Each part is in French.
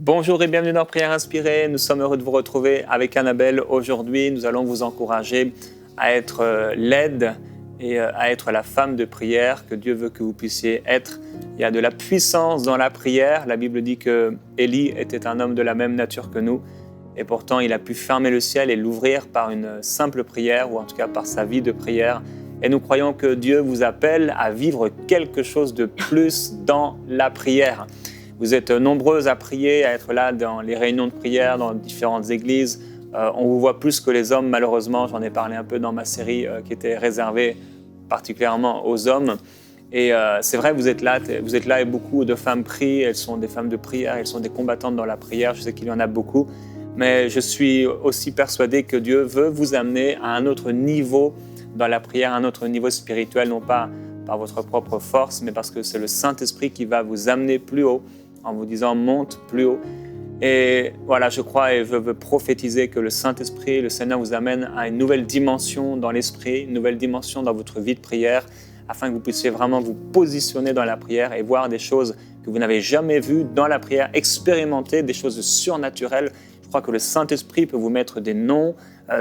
Bonjour et bienvenue dans Prière Inspirée. Nous sommes heureux de vous retrouver avec Annabelle. Aujourd'hui, nous allons vous encourager à être l'aide et à être la femme de prière que Dieu veut que vous puissiez être. Il y a de la puissance dans la prière. La Bible dit que Élie était un homme de la même nature que nous. Et pourtant, il a pu fermer le ciel et l'ouvrir par une simple prière, ou en tout cas par sa vie de prière. Et nous croyons que Dieu vous appelle à vivre quelque chose de plus dans la prière. Vous êtes nombreuses à prier, à être là dans les réunions de prière, dans différentes églises. On vous voit plus que les hommes, malheureusement. J'en ai parlé un peu dans ma série qui était réservée particulièrement aux hommes. Et c'est vrai, vous êtes là et beaucoup de femmes prient. Elles sont des femmes de prière, elles sont des combattantes dans la prière. Je sais qu'il y en a beaucoup. Mais je suis aussi persuadé que Dieu veut vous amener à un autre niveau dans la prière, un autre niveau spirituel, non pas par votre propre force, mais parce que c'est le Saint-Esprit qui va vous amener plus haut, en vous disant « monte plus haut ». Et voilà, je crois et je veux prophétiser que le Saint-Esprit, le Seigneur vous amène à une nouvelle dimension dans l'esprit, une nouvelle dimension dans votre vie de prière, afin que vous puissiez vraiment vous positionner dans la prière et voir des choses que vous n'avez jamais vues dans la prière, expérimenter des choses surnaturelles. Je crois que le Saint-Esprit peut vous mettre des noms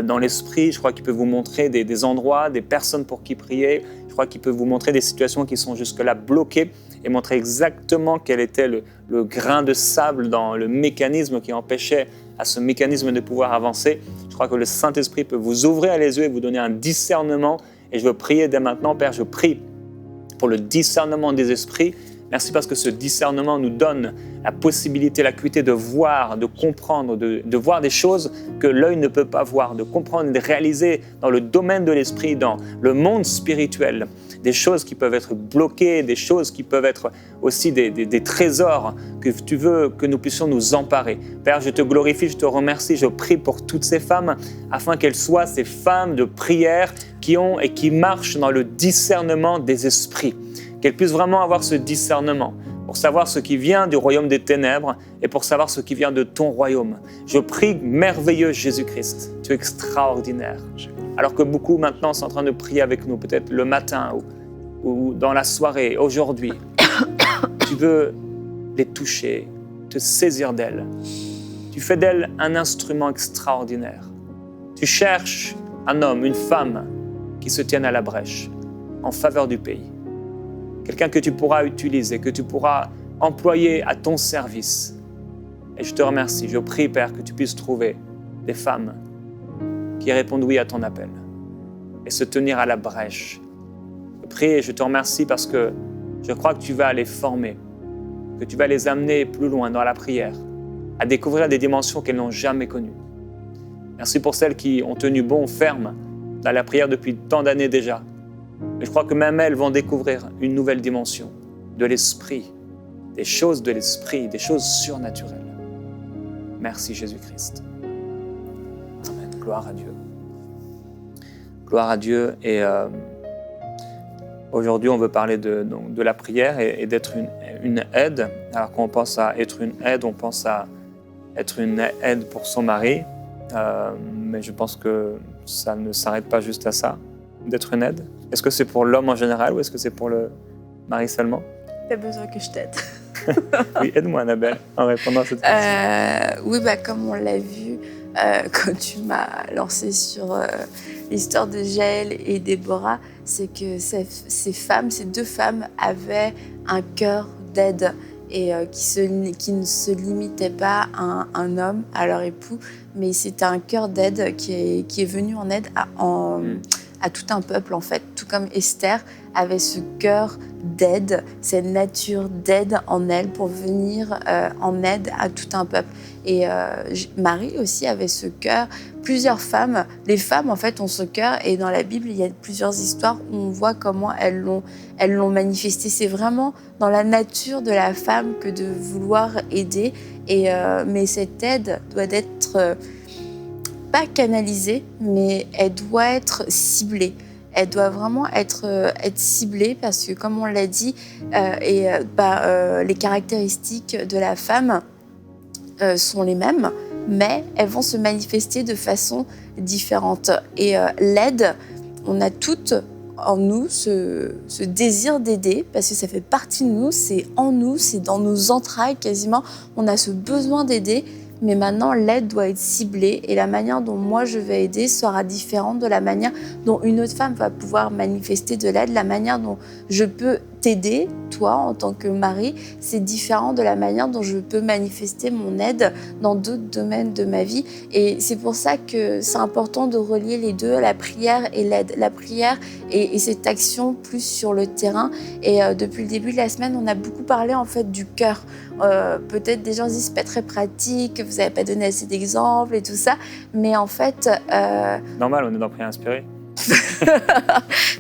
dans l'esprit. Je crois qu'il peut vous montrer des endroits, des personnes pour qui prier. Je crois qu'il peut vous montrer des situations qui sont jusque-là bloquées et montrer exactement quel était le grain de sable dans le mécanisme qui empêchait à ce mécanisme de pouvoir avancer. Je crois que le Saint-Esprit peut vous ouvrir les yeux et vous donner un discernement. Et je veux prier dès maintenant, Père, je prie pour le discernement des esprits. Merci parce que ce discernement nous donne la possibilité, l'acuité de voir, de comprendre, de voir des choses que l'œil ne peut pas voir, de comprendre et de réaliser dans le domaine de l'esprit, dans le monde spirituel, des choses qui peuvent être bloquées, des choses qui peuvent être aussi des trésors que tu veux que nous puissions nous emparer. Père, je te glorifie, je te remercie, je prie pour toutes ces femmes afin qu'elles soient ces femmes de prière qui ont et qui marchent dans le discernement des esprits. Qu'elles puissent vraiment avoir ce discernement pour savoir ce qui vient du royaume des ténèbres et pour savoir ce qui vient de ton royaume. Je prie, merveilleux Jésus-Christ, tu es extraordinaire. Alors que beaucoup maintenant sont en train de prier avec nous, peut-être le matin ou dans la soirée, aujourd'hui, tu veux les toucher, te saisir d'elles. Tu fais d'elles un instrument extraordinaire. Tu cherches un homme, une femme qui se tienne à la brèche en faveur du pays. Quelqu'un que tu pourras utiliser, que tu pourras employer à ton service. Et je te remercie, je prie, Père, que tu puisses trouver des femmes qui répondent oui à ton appel et se tenir à la brèche. Je prie et je te remercie parce que je crois que tu vas les former, que tu vas les amener plus loin dans la prière, à découvrir des dimensions qu'elles n'ont jamais connues. Merci pour celles qui ont tenu bon, ferme dans la prière depuis tant d'années déjà. Mais je crois que même elles vont découvrir une nouvelle dimension de l'esprit, des choses surnaturelles. Merci Jésus-Christ. Amen. Gloire à Dieu. Gloire à Dieu. Et aujourd'hui, on veut parler de la prière et d'être une aide. Alors quand on pense à être une aide, on pense à être une aide pour son mari. Mais je pense que ça ne s'arrête pas juste à ça, d'être une aide. Est-ce que c'est pour l'homme en général ou est-ce que c'est pour le mari seulement? T'as besoin que je t'aide. Oui, aide-moi Annabelle en répondant à cette question. Oui, comme on l'a vu quand tu m'as lancé sur l'histoire de Jaël et Déborah, c'est que ces deux femmes avaient un cœur d'aide et qui ne se limitait pas à un homme, à leur époux, mais c'était un cœur d'aide qui est venu en aide à tout un peuple, en fait. Tout comme Esther avait ce cœur d'aide, cette nature d'aide en elle pour venir en aide à tout un peuple. Et Marie aussi avait ce cœur. Plusieurs femmes, les femmes en fait ont ce cœur et dans la Bible il y a plusieurs histoires où on voit comment elles l'ont manifesté. C'est vraiment dans la nature de la femme que de vouloir aider. Mais cette aide doit être pas canalisée, mais elle doit être ciblée. Elle doit vraiment être ciblée parce que, comme on l'a dit, les caractéristiques de la femme sont les mêmes, mais elles vont se manifester de façon différente. Et l'aide, on a toutes en nous ce désir d'aider, parce que ça fait partie de nous, c'est en nous, c'est dans nos entrailles quasiment. On a ce besoin d'aider, mais maintenant l'aide doit être ciblée et la manière dont moi je vais aider sera différente de la manière dont une autre femme va pouvoir manifester de l'aide. La manière dont je peux t'aider, toi, en tant que mari, c'est différent de la manière dont je peux manifester mon aide dans d'autres domaines de ma vie. Et c'est pour ça que c'est important de relier les deux, la prière et l'aide. La prière et cette action plus sur le terrain. Et depuis le début de la semaine, on a beaucoup parlé en fait du cœur. Peut-être des gens disent c'est pas très pratique, vous n'avez pas donné assez d'exemples et tout ça. Mais en fait... Normal, on est dans Prière inspirée.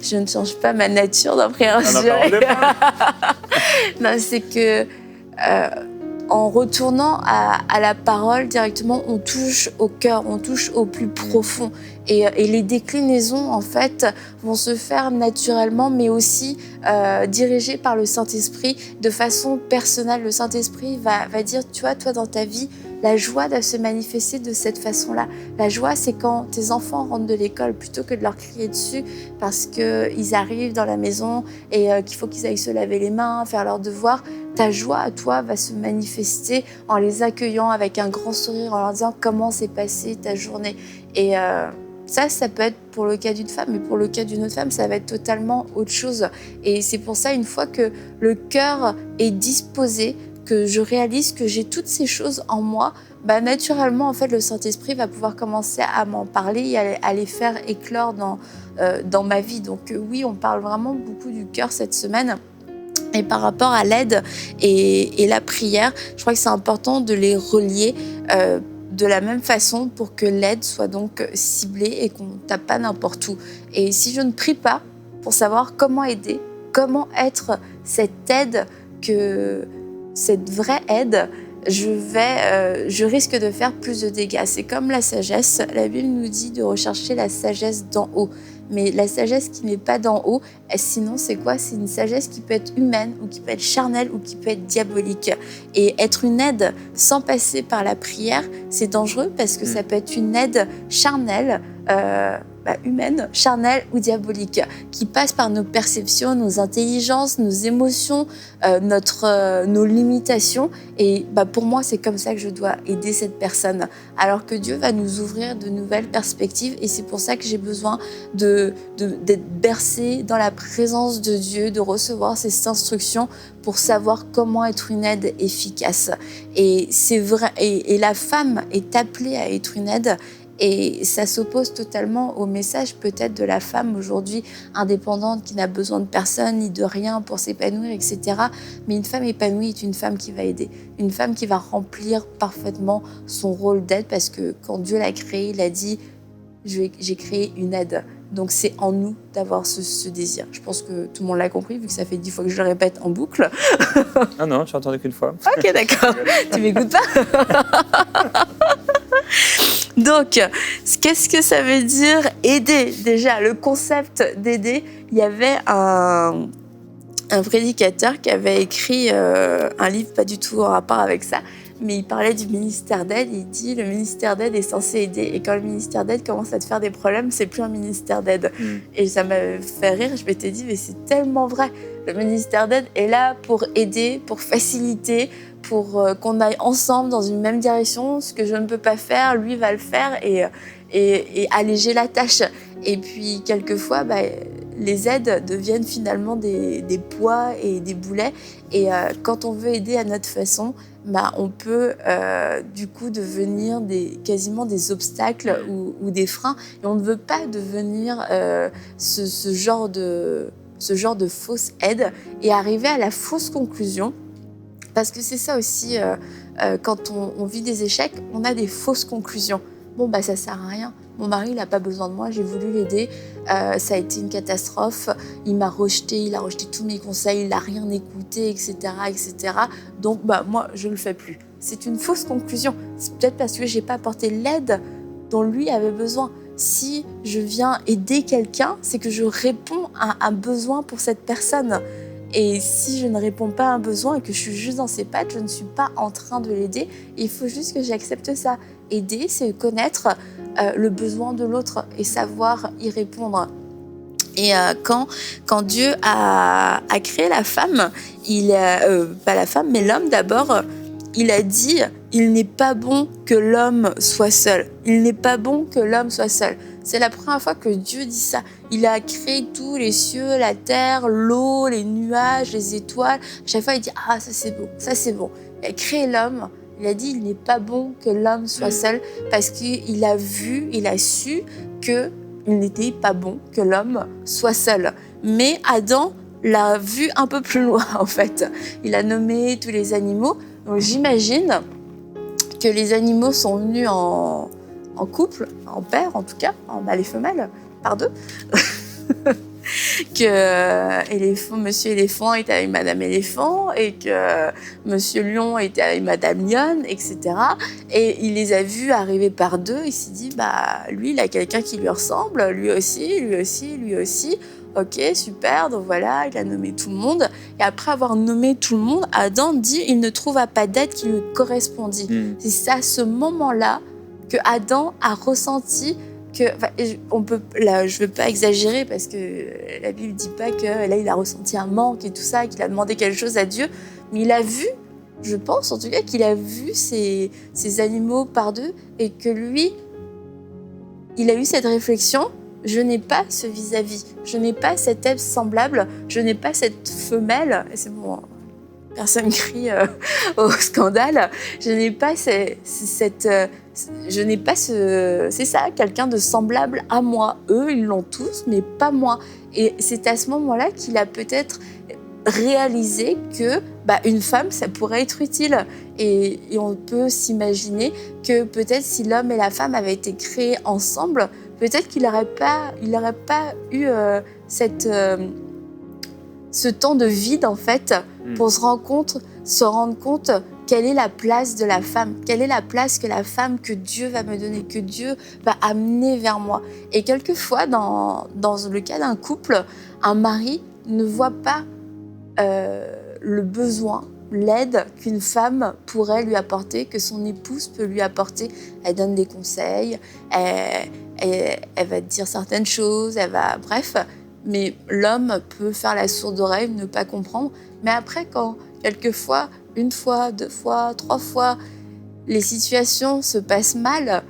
Je ne change pas ma nature d'un prière inspirée. Non, c'est que en retournant à la parole directement, on touche au cœur, on touche au plus profond. Et les déclinaisons, en fait, vont se faire naturellement, mais aussi dirigées par le Saint-Esprit de façon personnelle. Le Saint-Esprit va dire, tu vois, toi, dans ta vie, la joie doit se manifester de cette façon-là. La joie, c'est quand tes enfants rentrent de l'école, plutôt que de leur crier dessus parce qu'ils arrivent dans la maison et qu'il faut qu'ils aillent se laver les mains, faire leurs devoirs. Ta joie à toi va se manifester en les accueillant avec un grand sourire, en leur disant comment s'est passée ta journée. Et ça peut être pour le cas d'une femme, mais pour le cas d'une autre femme, ça va être totalement autre chose. Et c'est pour ça, une fois que le cœur est disposé, que je réalise que j'ai toutes ces choses en moi, naturellement, en fait, le Saint-Esprit va pouvoir commencer à m'en parler et à les faire éclore dans ma vie. Donc oui, on parle vraiment beaucoup du cœur cette semaine. Et par rapport à l'aide et la prière, je crois que c'est important de les relier de la même façon pour que l'aide soit donc ciblée et qu'on ne tape pas n'importe où. Et si je ne prie pas pour savoir comment aider, comment être cette aide, cette vraie aide, je risque de faire plus de dégâts. C'est comme la sagesse. La Bible nous dit de rechercher la sagesse d'en haut. Mais la sagesse qui n'est pas d'en haut, sinon c'est quoi? C'est une sagesse qui peut être humaine ou qui peut être charnelle ou qui peut être diabolique. Et être une aide sans passer par la prière, c'est dangereux parce que ça peut être une aide charnelle, humaine, charnelle ou diabolique, qui passe par nos perceptions, nos intelligences, nos émotions, nos limitations. Et pour moi, c'est comme ça que je dois aider cette personne. Alors que Dieu va nous ouvrir de nouvelles perspectives. Et c'est pour ça que j'ai besoin d'être bercée dans la présence de Dieu, de recevoir ses instructions pour savoir comment être une aide efficace. Et c'est vrai. Et la femme est appelée à être une aide. Et ça s'oppose totalement au message peut-être de la femme aujourd'hui indépendante qui n'a besoin de personne ni de rien pour s'épanouir, etc. Mais une femme épanouie est une femme qui va aider, une femme qui va remplir parfaitement son rôle d'aide parce que quand Dieu l'a créée, il a dit « j'ai créé une aide ». Donc c'est en nous d'avoir ce désir. Je pense que tout le monde l'a compris vu que ça fait 10 fois que je le répète en boucle. Ah non, je n'ai entendu qu'une fois. Ok, d'accord. Tu m'écoutes pas? Donc, qu'est-ce que ça veut dire aider? Déjà, le concept d'aider, il y avait un prédicateur qui avait écrit un livre pas du tout en rapport avec ça, mais il parlait du ministère d'aide. Il dit le ministère d'aide est censé aider, et quand le ministère d'aide commence à te faire des problèmes, c'est plus un ministère d'aide. Et ça m'a fait rire. Je m'étais dit mais c'est tellement vrai. Le ministère d'aide est là pour aider, pour faciliter, pour qu'on aille ensemble dans une même direction. Ce que je ne peux pas faire, lui va le faire et alléger la tâche. Et puis quelquefois, les aides deviennent finalement des poids et des boulets. Et quand on veut aider à notre façon, on peut du coup devenir quasiment des obstacles ou des freins. Et on ne veut pas devenir ce genre de fausse aide et arriver à la fausse conclusion. Parce que c'est ça aussi, quand on vit des échecs, on a des fausses conclusions. Bon, ça sert à rien. Mon mari, il n'a pas besoin de moi, j'ai voulu l'aider. Ça a été une catastrophe. Il m'a rejeté, il a rejeté tous mes conseils, il n'a rien écouté, etc., etc. Donc, moi, je ne le fais plus. C'est une fausse conclusion. C'est peut-être parce que je n'ai pas apporté l'aide dont lui avait besoin. Si je viens aider quelqu'un, c'est que je réponds à un besoin pour cette personne. Et si je ne réponds pas à un besoin et que je suis juste dans ses pattes, je ne suis pas en train de l'aider. Il faut juste que j'accepte ça. Aider, c'est connaître le besoin de l'autre et savoir y répondre. Et quand Dieu a créé la femme, pas la femme, mais l'homme d'abord, il a dit « Il n'est pas bon que l'homme soit seul. Il n'est pas bon que l'homme soit seul. » C'est la première fois que Dieu dit ça. Il a créé tous les cieux, la terre, l'eau, les nuages, les étoiles. À chaque fois, il dit « Ah, ça c'est bon, ça c'est bon. » Il a créé l'homme. Il a dit « Il n'est pas bon que l'homme soit seul. » Parce qu'il a vu, il a su qu'il n'était pas bon que l'homme soit seul. Mais Adam l'a vu un peu plus loin, en fait. Il a nommé tous les animaux. Donc j'imagine que les animaux sont venus en couple, en paire en tout cas, en mâle et femelle, par deux. Que monsieur éléphant était avec madame éléphant et que monsieur lion était avec madame lionne, etc. Et il les a vus arriver par deux. Il s'est dit, lui, il a quelqu'un qui lui ressemble, lui aussi, lui aussi, lui aussi. Ok, super, donc voilà, il a nommé tout le monde. Et après avoir nommé tout le monde, Adam dit, il ne trouva pas d'être qui lui correspondit. C'est à ce moment-là que Adam a ressenti que, là, je ne veux pas exagérer parce que la Bible ne dit pas que là, il a ressenti un manque et tout ça, qu'il a demandé quelque chose à Dieu, mais il a vu, je pense en tout cas, qu'il a vu ces animaux par deux et que lui, il a eu cette réflexion, je n'ai pas ce vis-à-vis, je n'ai pas cet être semblable, je n'ai pas cette femelle, et c'est bon, personne crie au scandale, je n'ai pas c'est ça, quelqu'un de semblable à moi. Eux, ils l'ont tous, mais pas moi. Et c'est à ce moment-là qu'il a peut-être réalisé que une femme, ça pourrait être utile. Et on peut s'imaginer que peut-être si l'homme et la femme avaient été créés ensemble, peut-être qu'il n'aurait pas eu ce temps de vide, en fait, pour se rendre compte quelle est la place de la femme, quelle est la place que la femme que Dieu va me donner, que Dieu va amener vers moi. Et quelquefois, dans le cas d'un couple, un mari ne voit pas le besoin, l'aide qu'une femme pourrait lui apporter, que son épouse peut lui apporter. Elle donne des conseils, elle va te dire certaines choses, bref. Mais l'homme peut faire la sourde oreille, ne pas comprendre. Mais après, quand quelquefois, une fois, deux fois, trois fois, les situations se passent mal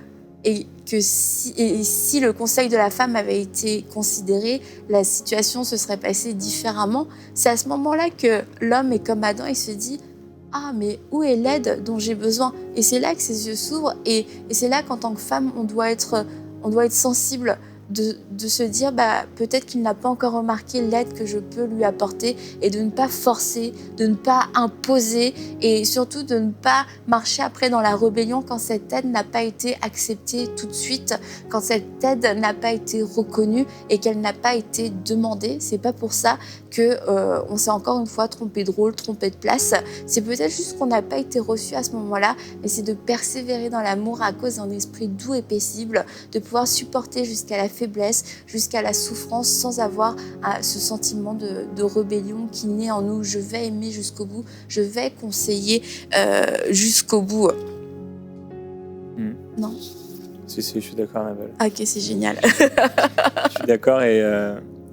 et si le conseil de la femme avait été considéré, la situation se serait passée différemment. C'est à ce moment-là que l'homme est comme Adam, il se dit « Ah, mais où est l'aide dont j'ai besoin ?» Et c'est là que ses yeux s'ouvrent et c'est là qu'en tant que femme, on doit être sensible de se dire peut-être qu'il n'a pas encore remarqué l'aide que je peux lui apporter et de ne pas forcer, de ne pas imposer et surtout de ne pas marcher après dans la rébellion quand cette aide n'a pas été acceptée tout de suite, quand cette aide n'a pas été reconnue et qu'elle n'a pas été demandée. C'est pas pour ça que on s'est encore une fois trompé de rôle, trompé de place. C'est peut-être juste qu'on n'a pas été reçu à ce moment-là, mais c'est de persévérer dans l'amour à cause d'un esprit doux et paisible, de pouvoir supporter jusqu'à la faiblesse, jusqu'à la souffrance sans avoir ce sentiment de rébellion qui naît en nous. Je vais aimer jusqu'au bout, je vais conseiller jusqu'au bout. Non? Si, je suis d'accord, Annabelle. Ok, c'est génial. Je suis d'accord et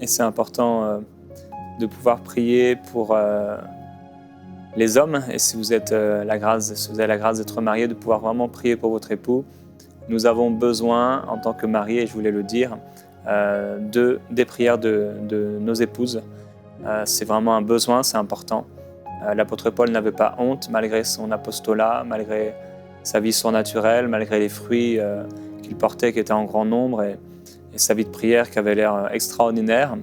c'est important de pouvoir prier pour les hommes. Et si vous avez la grâce d'être marié, de pouvoir vraiment prier pour votre époux. Nous avons besoin, en tant que mariés, et je voulais le dire, des prières de nos épouses. C'est vraiment un besoin, c'est important. L'apôtre Paul n'avait pas honte, malgré son apostolat, malgré sa vie surnaturelle, malgré les fruits qu'il portait, qui étaient en grand nombre, et sa vie de prière qui avait l'air extraordinaire,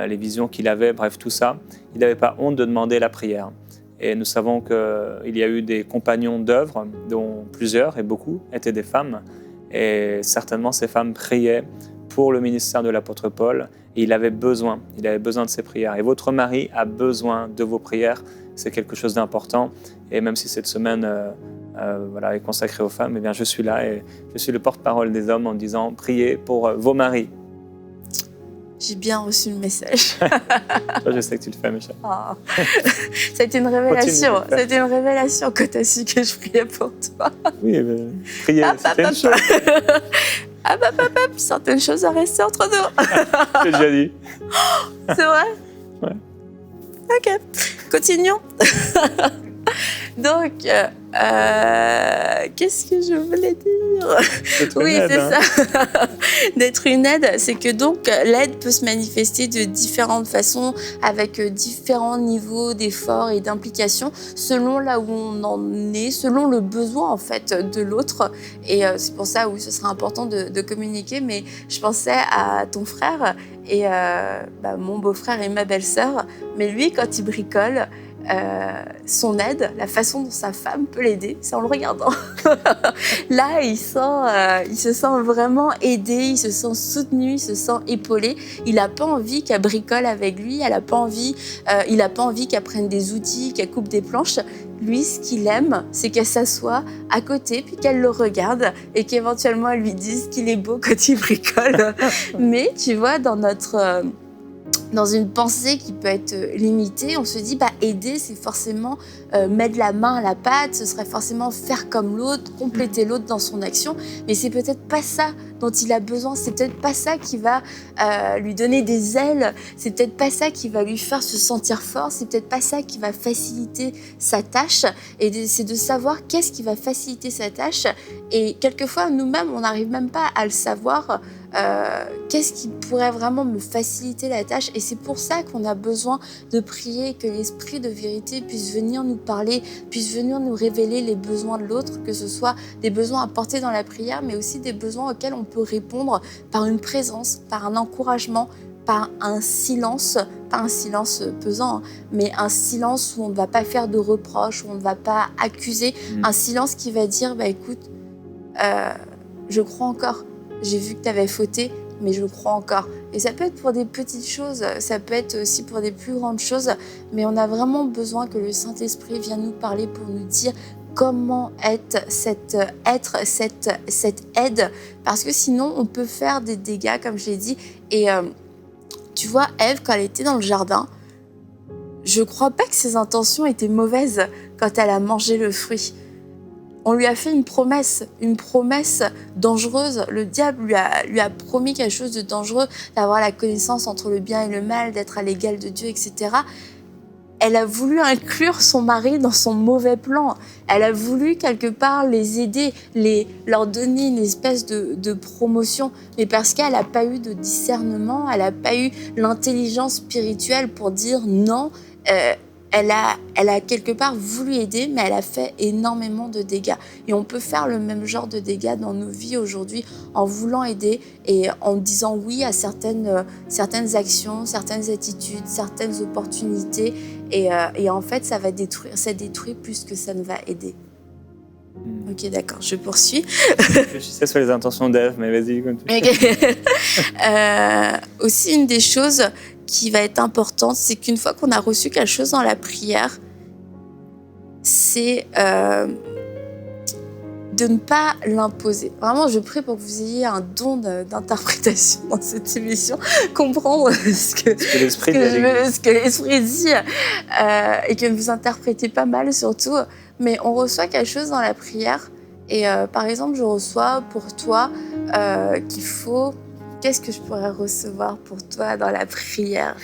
les visions qu'il avait, bref, tout ça. Il n'avait pas honte de demander la prière. Et nous savons qu'il y a eu des compagnons d'œuvre, dont plusieurs et beaucoup étaient des femmes. Et certainement, ces femmes priaient pour le ministère de l'apôtre Paul. Et il avait besoin de ces prières. Et votre mari a besoin de vos prières. C'est quelque chose d'important. Et même si cette semaine est consacrée aux femmes, eh bien, je suis là et je suis le porte-parole des hommes en disant « Priez pour vos maris ». J'ai bien reçu le message. Toi, je sais que tu le fais, Michel. Oh. C'était une révélation. C'était une révélation quand tu as su que je priais pour toi. Oui, mais prier, c'était une chose. certaines choses à rester entre nous. J'ai déjà dit. C'est vrai? Ouais. Ok, continuons. Donc, qu'est-ce que je voulais dire? Oui, c'est ça. D'être une aide, c'est que donc l'aide peut se manifester de différentes façons, avec différents niveaux d'effort et d'implication, selon là où on en est, selon le besoin en fait de l'autre. Et c'est pour ça où ce sera important de communiquer. Mais je pensais à ton frère et mon beau-frère et ma belle-sœur. Mais lui, quand il bricole, son aide, la façon dont sa femme peut l'aider, c'est en le regardant. Là, il se sent vraiment aidé, il se sent soutenu, il se sent épaulé. Il n'a pas envie qu'elle bricole avec lui, il n'a pas envie qu'elle prenne des outils, qu'elle coupe des planches. Lui, ce qu'il aime, c'est qu'elle s'assoie à côté, puis qu'elle le regarde et qu'éventuellement elle lui dise qu'il est beau quand il bricole. Mais tu vois, dans une pensée qui peut être limitée, on se dit aider, c'est forcément mettre la main à la pâte, ce serait forcément faire comme l'autre, compléter l'autre dans son action, mais c'est peut-être pas ça dont il a besoin, c'est peut-être pas ça qui va lui donner des ailes, c'est peut-être pas ça qui va lui faire se sentir fort, c'est peut-être pas ça qui va faciliter sa tâche, et c'est de savoir qu'est-ce qui va faciliter sa tâche, et quelquefois nous-mêmes on n'arrive même pas à le savoir. Qu'est-ce qui pourrait vraiment me faciliter la tâche, et c'est pour ça qu'on a besoin de prier, que l'esprit de vérité puisse venir nous parler, puisse venir nous révéler les besoins de l'autre, que ce soit des besoins apportés dans la prière, mais aussi des besoins auxquels on peut répondre par une présence, par un encouragement, par un silence, pas un silence pesant, mais un silence où on ne va pas faire de reproches, où on ne va pas accuser, un silence qui va dire écoute, je crois encore. J'ai vu que tu avais fauté, mais je crois encore. Et ça peut être pour des petites choses, ça peut être aussi pour des plus grandes choses, mais on a vraiment besoin que le Saint-Esprit vienne nous parler pour nous dire comment être cette aide, parce que sinon on peut faire des dégâts, comme je l'ai dit. Et tu vois, Ève, quand elle était dans le jardin, je crois pas que ses intentions étaient mauvaises quand elle a mangé le fruit. On lui a fait une promesse dangereuse. Le diable lui a promis quelque chose de dangereux, d'avoir la connaissance entre le bien et le mal, d'être à l'égal de Dieu, etc. Elle a voulu inclure son mari dans son mauvais plan. Elle a voulu quelque part les aider, leur donner une espèce de promotion. Mais parce qu'elle n'a pas eu de discernement, elle n'a pas eu l'intelligence spirituelle pour dire non. Elle a quelque part voulu aider, mais elle a fait énormément de dégâts. Et on peut faire le même genre de dégâts dans nos vies aujourd'hui en voulant aider et en disant oui à certaines actions, certaines attitudes, certaines opportunités. Et en fait, ça détruit plus que ça ne va aider. Ok, d'accord, je poursuis. Je réfléchissais sur les intentions d'Ève, mais vas-y, continue. Okay. Aussi, une des choses qui va être importante, c'est qu'une fois qu'on a reçu quelque chose dans la prière, c'est de ne pas l'imposer. Vraiment, je prie pour que vous ayez un don d'interprétation dans cette émission, comprendre ce que l'Esprit dit, et que vous interprétez pas mal surtout. Mais on reçoit quelque chose dans la prière, et par exemple, je reçois pour toi qu'il faut... Qu'est-ce que je pourrais recevoir pour toi dans la prière?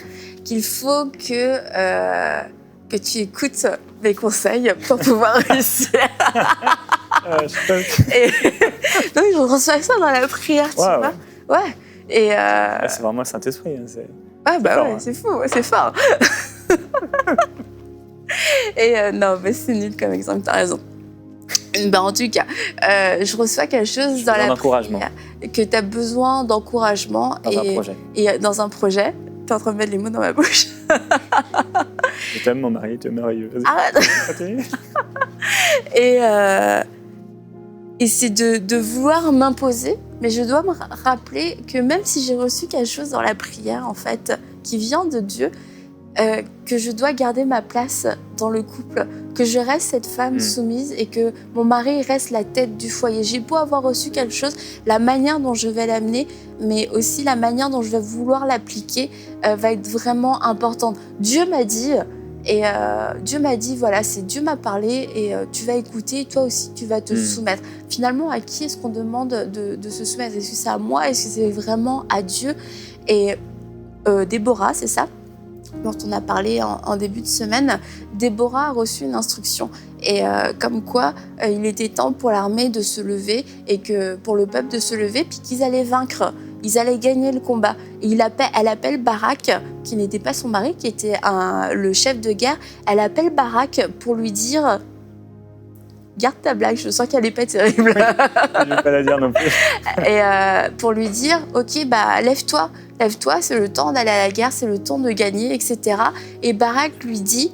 Qu'il faut que tu écoutes mes conseils pour pouvoir réussir. Donc, je reçois ça dans la prière, tu vois. Ouais. Et c'est vraiment le Saint-Esprit. Hein, c'est fou, c'est fort. Et non, mais c'est nul comme exemple, t'as raison. En tout cas, je reçois quelque chose dans la prière, que tu as besoin d'encouragement et dans un projet. Tu es en train de mettre les mots dans ma bouche. Je t'aime, mon mari, tu es merveilleux. Arrête. Et c'est de vouloir m'imposer, mais je dois me rappeler que même si j'ai reçu quelque chose dans la prière, en fait, qui vient de Dieu, que je dois garder ma place dans le couple, que je reste cette femme soumise et que mon mari reste la tête du foyer. J'ai beau avoir reçu quelque chose, la manière dont je vais l'amener, mais aussi la manière dont je vais vouloir l'appliquer va être vraiment importante. Dieu m'a dit, Et Dieu m'a dit, voilà, Dieu m'a parlé et tu vas écouter, toi aussi tu vas te soumettre. Finalement, à qui est-ce qu'on demande de se soumettre? Est-ce que c'est à moi? Est-ce que c'est vraiment à Dieu? Et Déborah, c'est ça, dont on a parlé en début de semaine, Déborah a reçu une instruction. Et comme quoi, il était temps pour l'armée de se lever et que pour le peuple de se lever, puis qu'ils allaient vaincre. Ils allaient gagner le combat. Et elle appelle Barak, qui n'était pas son mari, qui était le chef de guerre. Elle appelle Barak pour lui dire « Garde ta blague, je sens qu'elle n'est pas terrible. » Je ne vais pas la dire non plus. Et pour lui dire « Ok, bah lève-toi, c'est le temps d'aller à la guerre, c'est le temps de gagner, etc. » Et Barak lui dit,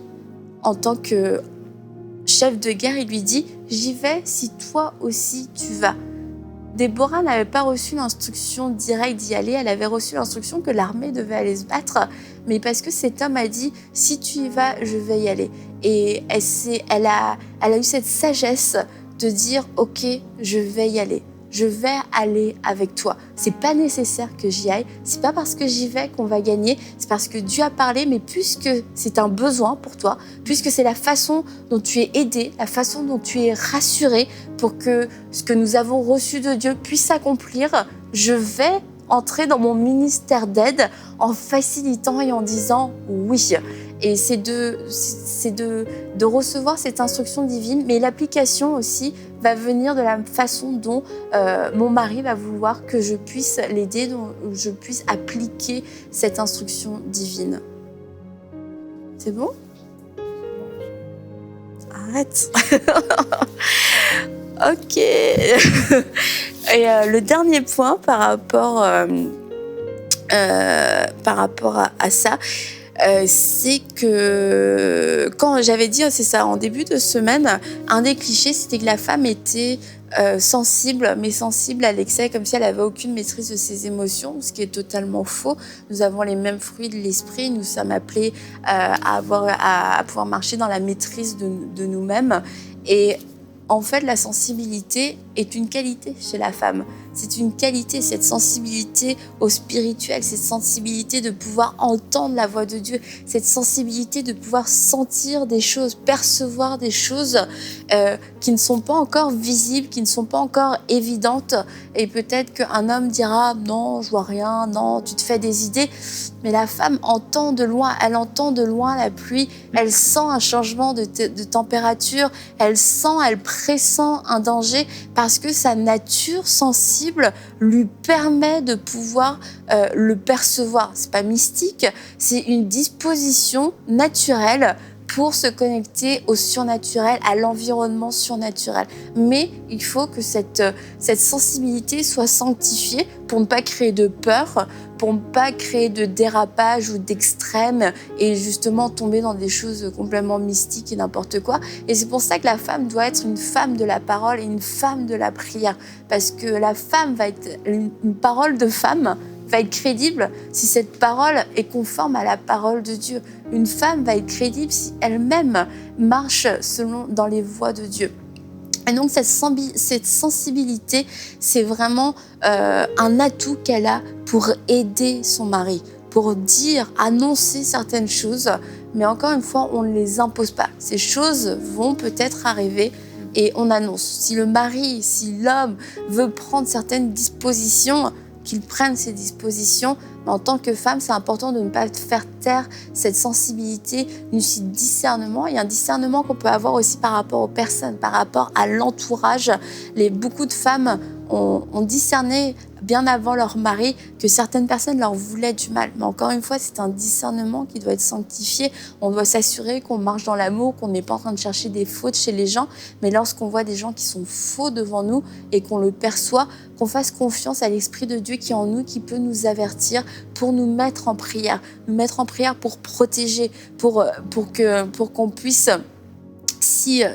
en tant que chef de guerre, il lui dit « J'y vais si toi aussi tu vas. » Déborah n'avait pas reçu l'instruction directe d'y aller, elle avait reçu l'instruction que l'armée devait aller se battre, mais parce que cet homme a dit « Si tu y vas, je vais y aller. » Et elle a eu cette sagesse de dire « Ok, je vais y aller. Je vais aller avec toi. C'est pas nécessaire que j'y aille. C'est pas parce que j'y vais qu'on va gagner. C'est parce que Dieu a parlé, mais puisque c'est un besoin pour toi, puisque c'est la façon dont tu es aidé, la façon dont tu es rassuré pour que ce que nous avons reçu de Dieu puisse s'accomplir, je vais entrer dans mon ministère d'aide en facilitant et en disant oui. Et c'est de recevoir cette instruction divine, mais l'application aussi va venir de la façon dont mon mari va vouloir que je puisse l'aider, dont je puisse appliquer cette instruction divine. C'est bon? Arrête. Ok. Et le dernier point par rapport à ça, c'est que quand j'avais dit, c'est ça, en début de semaine, un des clichés, c'était que la femme était sensible, mais sensible à l'excès, comme si elle n'avait aucune maîtrise de ses émotions, ce qui est totalement faux. Nous avons les mêmes fruits de l'esprit, nous sommes appelés à pouvoir marcher dans la maîtrise de nous-mêmes. Et en fait, la sensibilité est une qualité chez la femme. C'est une qualité, cette sensibilité au spirituel, cette sensibilité de pouvoir entendre la voix de Dieu, cette sensibilité de pouvoir sentir des choses, percevoir des choses qui ne sont pas encore visibles, qui ne sont pas encore évidentes. Et peut-être qu'un homme dira « Non, je vois rien, non, tu te fais des idées ». Mais la femme entend de loin, elle entend de loin la pluie, elle sent un changement de température, elle pressent un danger parce que sa nature sensible lui permet de pouvoir le percevoir. C'est pas mystique, c'est une disposition naturelle pour se connecter au surnaturel, à l'environnement surnaturel. Mais il faut que cette sensibilité soit sanctifiée pour ne pas créer de peur, pour ne pas créer de dérapage ou d'extrême et justement tomber dans des choses complètement mystiques et n'importe quoi. Et c'est pour ça que la femme doit être une femme de la parole et une femme de la prière. Parce que la femme va être une parole de femme, va être crédible si cette parole est conforme à la parole de Dieu. Une femme va être crédible si elle-même marche dans les voies de Dieu. Et donc cette sensibilité, c'est vraiment un atout qu'elle a pour aider son mari, pour dire, annoncer certaines choses, mais encore une fois, on ne les impose pas. Ces choses vont peut-être arriver et on annonce. Si le mari, si l'homme veut prendre certaines dispositions, qu'il prenne ces dispositions. Mais en tant que femme, c'est important de ne pas faire taire cette sensibilité, ce discernement. Il y a un discernement qu'on peut avoir aussi par rapport aux personnes, par rapport à l'entourage. Beaucoup de femmes ont discerné bien avant leur mari que certaines personnes leur voulaient du mal. Mais encore une fois, c'est un discernement qui doit être sanctifié. On doit s'assurer qu'on marche dans l'amour, qu'on n'est pas en train de chercher des fautes chez les gens. Mais lorsqu'on voit des gens qui sont faux devant nous et qu'on le perçoit, qu'on fasse confiance à l'Esprit de Dieu qui est en nous, qui peut nous avertir pour nous mettre en prière pour protéger, pour qu'on puisse...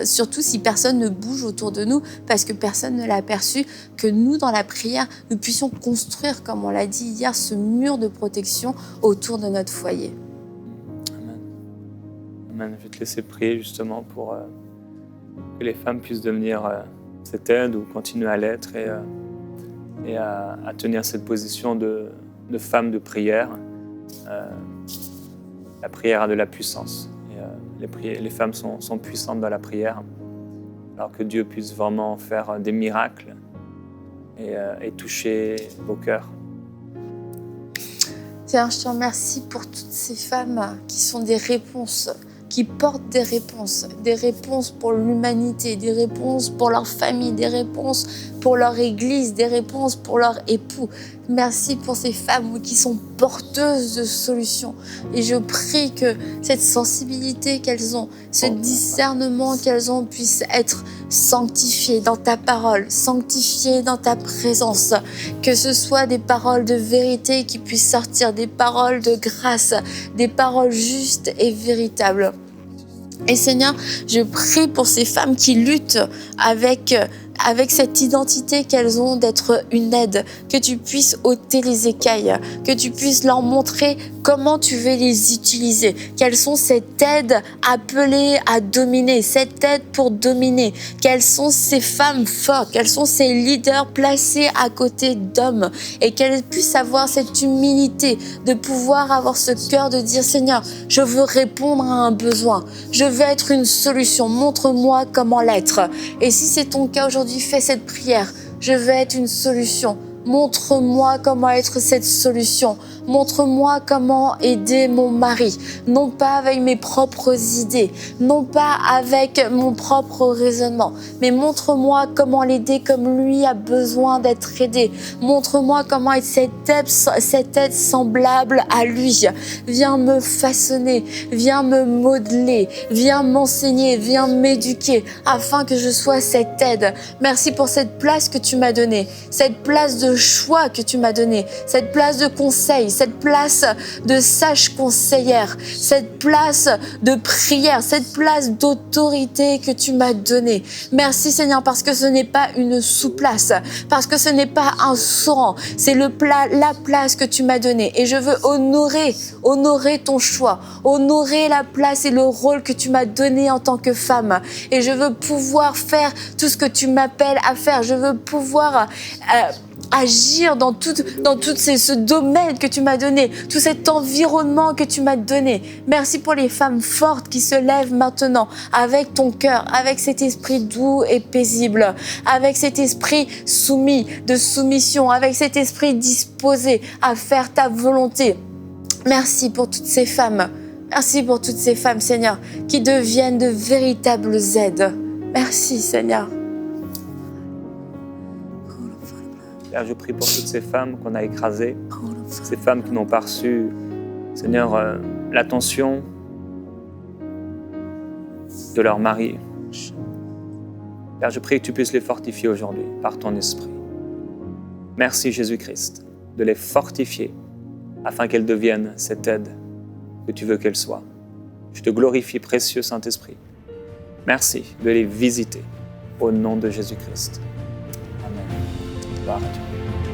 surtout si personne ne bouge autour de nous, parce que personne ne l'a aperçu, que nous, dans la prière, nous puissions construire, comme on l'a dit hier, ce mur de protection autour de notre foyer. Amen. Amen. Je vais te laisser prier justement pour que les femmes puissent devenir cette aide ou continuer à l'être et à tenir cette position de femme de prière. La prière a de la puissance. les femmes sont puissantes dans la prière. Alors que Dieu puisse vraiment faire des miracles et toucher vos cœurs. Seigneur, je te remercie pour toutes ces femmes qui sont des réponses, qui portent des réponses pour l'humanité, des réponses pour leur famille, des réponses pour leur église, des réponses pour leur époux. Merci pour ces femmes qui sont porteuses de solutions. Et je prie que cette sensibilité qu'elles ont, ce discernement qu'elles ont puisse être sanctifié dans ta parole, sanctifié dans ta présence. Que ce soit des paroles de vérité qui puissent sortir, des paroles de grâce, des paroles justes et véritables. Et Seigneur, je prie pour ces femmes qui luttent avec cette identité qu'elles ont d'être une aide, que tu puisses ôter les écailles, que tu puisses leur montrer comment tu veux les utiliser, quelles sont cette aide appelée à dominer, cette aide pour dominer, quelles sont ces femmes fortes, quels sont ces leaders placés à côté d'hommes et qu'elles puissent avoir cette humilité de pouvoir avoir ce cœur de dire Seigneur, je veux répondre à un besoin, je veux être une solution, montre-moi comment l'être. Et si c'est ton cas aujourd'hui, fais cette prière. Je veux être une solution. Montre-moi comment être cette solution. Montre-moi comment aider mon mari. Non pas avec mes propres idées, non pas avec mon propre raisonnement, mais montre-moi comment l'aider comme lui a besoin d'être aidé. Montre-moi comment être cette aide semblable à lui. Viens me façonner, viens me modeler, viens m'enseigner, viens m'éduquer afin que je sois cette aide. Merci pour cette place que tu m'as donnée, cette place de choix que tu m'as donnée, cette place de conseil, cette place de sage conseillère, cette place de prière, cette place d'autorité que tu m'as donnée. Merci Seigneur parce que ce n'est pas une sous-place, parce que ce n'est pas un sous-rang, c'est la place que tu m'as donnée et je veux honorer ton choix, honorer la place et le rôle que tu m'as donné en tant que femme et je veux pouvoir faire tout ce que tu m'appelles à faire, je veux pouvoir agir dans tout ce domaine que tu m'as donné, tout cet environnement que tu m'as donné. Merci pour les femmes fortes qui se lèvent maintenant avec ton cœur, avec cet esprit doux et paisible, avec cet esprit soumis, de soumission, avec cet esprit disposé à faire ta volonté. Merci pour toutes ces femmes. Merci pour toutes ces femmes, Seigneur, qui deviennent de véritables aides. Merci, Seigneur. Père, je prie pour toutes ces femmes qu'on a écrasées, ces femmes qui n'ont pas reçu, Seigneur, l'attention de leur mari. Père, je prie que tu puisses les fortifier aujourd'hui par ton esprit. Merci Jésus-Christ de les fortifier afin qu'elles deviennent cette aide que tu veux qu'elles soient. Je te glorifie, précieux Saint-Esprit. Merci de les visiter au nom de Jésus-Christ. Amen. Gloire à Dieu.